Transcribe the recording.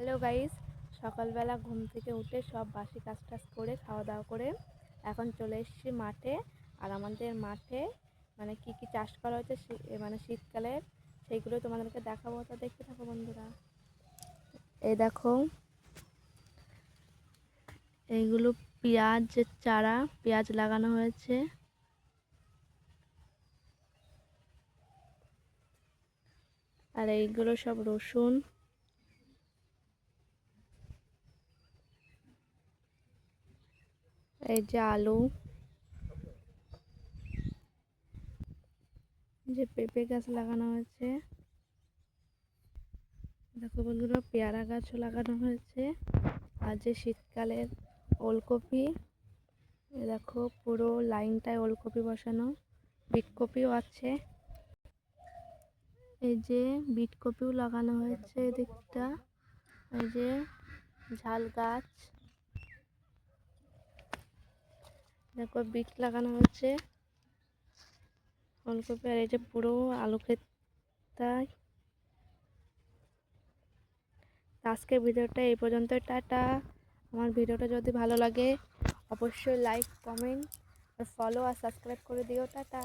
Hello guys, সকালবেলা ঘুম থেকে উঠে সব বাসি কাজ টাজ করে খাওয়া দাওয়া করে এখন চলে এসেছি মাঠে। আর আমাদের মাঠে মানে কি কি চাষ করা হয়েছে মানে শীতকালে সেইগুলো তোমাদেরকে দেখাবো। তো দেখতে থাকো বন্ধুরা। এই দেখো, এইগুলো পেঁয়াজের চারা, পেঁয়াজ লাগানো হয়েছে। আর এইগুলো সব রসুন। এই যে আলু, যে পেঁপে গাছ লাগানো হয়েছে। দেখো বন্ধুরা, পেয়ারা গাছও লাগানো হয়েছে। আর যে শীতকালের ওলকপি, দেখো পুরো লাইনটায় ওলকপি বসানো। বিটকপিও আছে, এই যে বিটকপিও লাগানো হয়েছে এদিকটা। এই যে ঝাল গাছ, দেখো বিট লাগানো হয়েছে, ওলকপি। আর এই যে পুরো আলু ক্ষেতটা। আজকের ভিডিওটা এই পর্যন্ত। টাটা। আমার ভিডিওটা যদি ভালো লাগে অবশ্যই লাইক, কমেন্ট, ফলো আর সাবস্ক্রাইব করে দিও। টাটা।